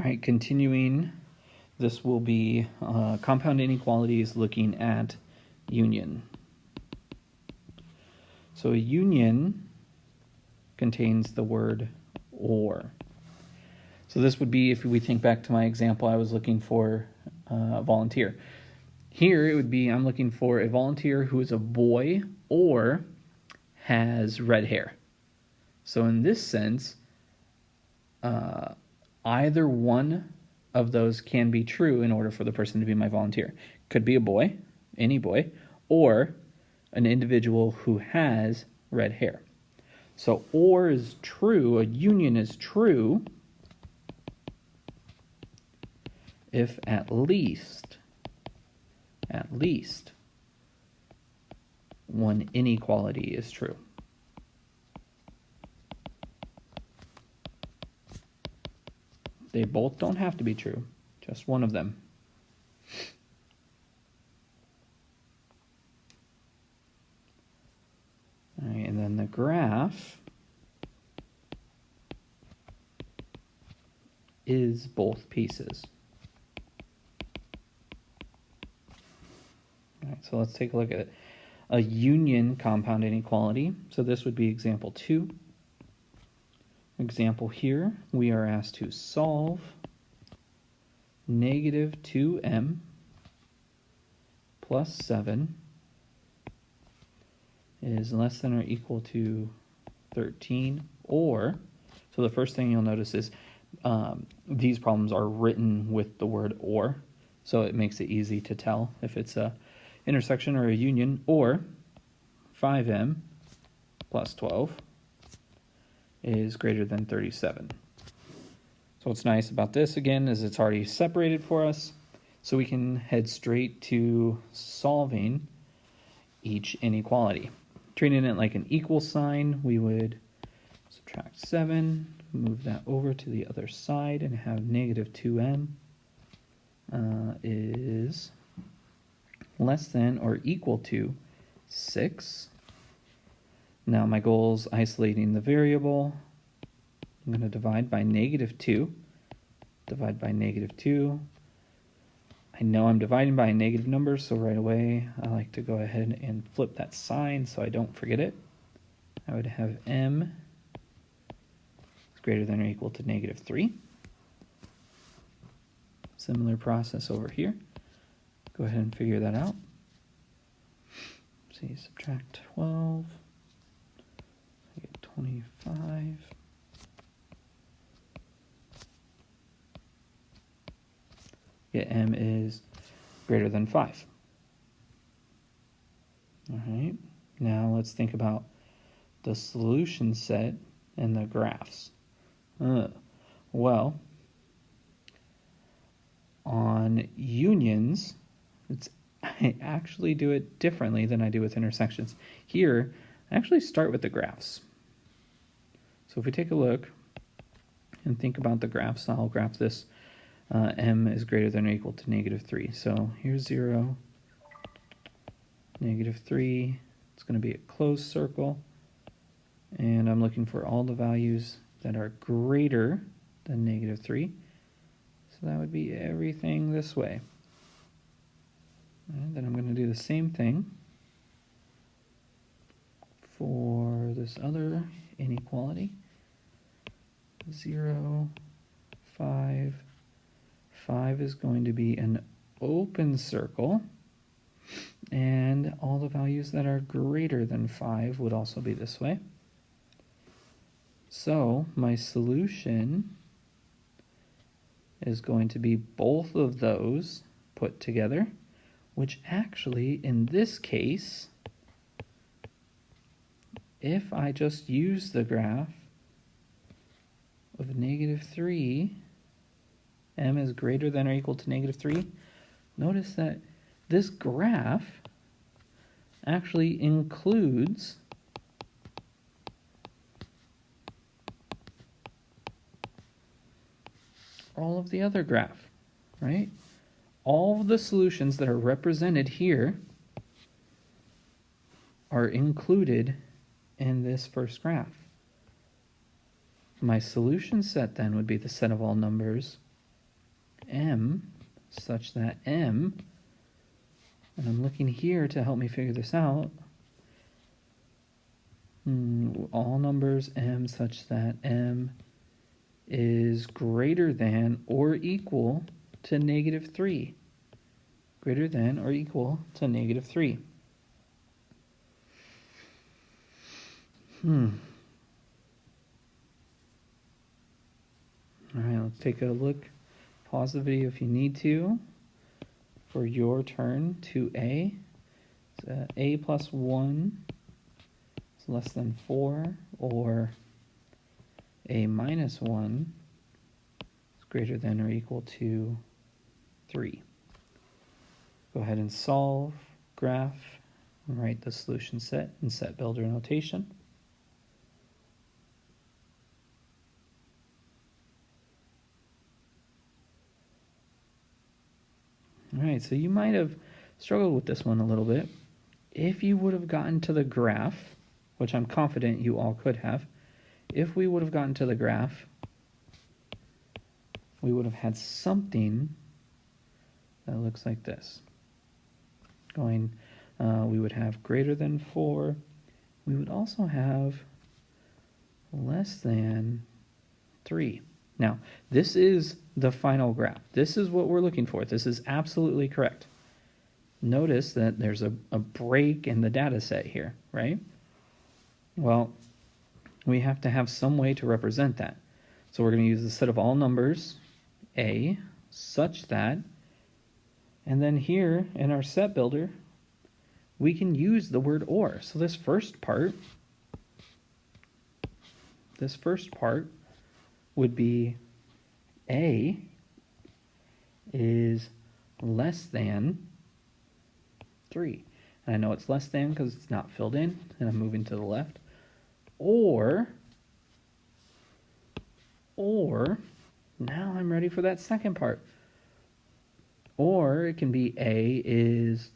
All right, continuing, this will be compound inequalities looking at union. So a union contains the word or. So this would be, if we think back to my example, I was looking for a volunteer. Here it would be, I'm looking for a volunteer who is a boy or has red hair. So in this sense, either one of those can be true in order for the person to be my volunteer. Could be a boy, any boy, or an individual who has red hair. So or is true, a union is true if at least one inequality is true. They both don't have to be true, just one of them. All right, and then the graph is both pieces. All right, so let's take a look at it. A union compound inequality. So this would be example 2. Example here, we are asked to solve negative 2m plus 7 is less than or equal to 13, or, so the first thing you'll notice is these problems are written with the word or, so it makes it easy to tell if it's a intersection or a union, or 5m plus 12 is greater than 37. So what's nice about this, again, is it's already separated for us, so we can head straight to solving each inequality. Treating it like an equal sign, we would subtract 7, move that over to the other side, and have negative 2m is less than or equal to 6. Now my goal is isolating the variable. I'm going to divide by negative 2. Divide by negative 2. I know I'm dividing by a negative number, so right away I like to go ahead and flip that sign so I don't forget it. I would have m is greater than or equal to negative 3. Similar process over here. Go ahead and figure that out. See, subtract 12. I get 25. Get m is greater than 5. All right, now let's think about the solution set and the graphs. Well, on unions, I actually do it differently than I do with intersections. Here, I actually start with the graphs. So if we take a look and think about the graphs, I'll graph this. M is greater than or equal to negative 3. So here's 0, negative 3. It's going to be a closed circle. And I'm looking for all the values that are greater than negative 3. So that would be everything this way. And then I'm going to do the same thing for this other inequality. 0, 5. 5 is going to be an open circle, and all the values that are greater than 5 would also be this way. So my solution is going to be both of those put together, which actually, in this case, if I just use the graph of negative 3, m is greater than or equal to negative 3, notice that this graph actually includes all of the other graph, right? All of the solutions that are represented here are included in this first graph. My solution set then would be the set of all numbers m such that m, and I'm looking here to help me figure this out, all numbers m such that m is greater than or equal to -3. Greater than or equal to -3. All right, let's take a look. Pause the video if you need to for your turn to A. So A plus 1 is less than 4, or A minus 1 is greater than or equal to 3. Go ahead and solve, graph, and write the solution set in set builder notation. All right, so you might have struggled with this one a little bit. If you would have gotten to the graph, which I'm confident you all could have, if we would have gotten to the graph, we would have had something that looks like this. We would have greater than 4. We would also have less than 3. Now, this is the final graph. This is what we're looking for. This is absolutely correct. Notice that there's a break in the data set here, right? Well, we have to have some way to represent that. So we're going to use the set of all numbers, A, such that, and then here in our set builder, we can use the word or. So this first part would be A is less than 3. And I know it's less than because it's not filled in, and I'm moving to the left. Or now I'm ready for that second part. Or it can be A is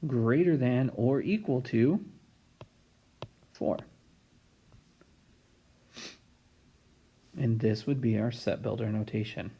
greater than or equal to 4. And this would be our set builder notation.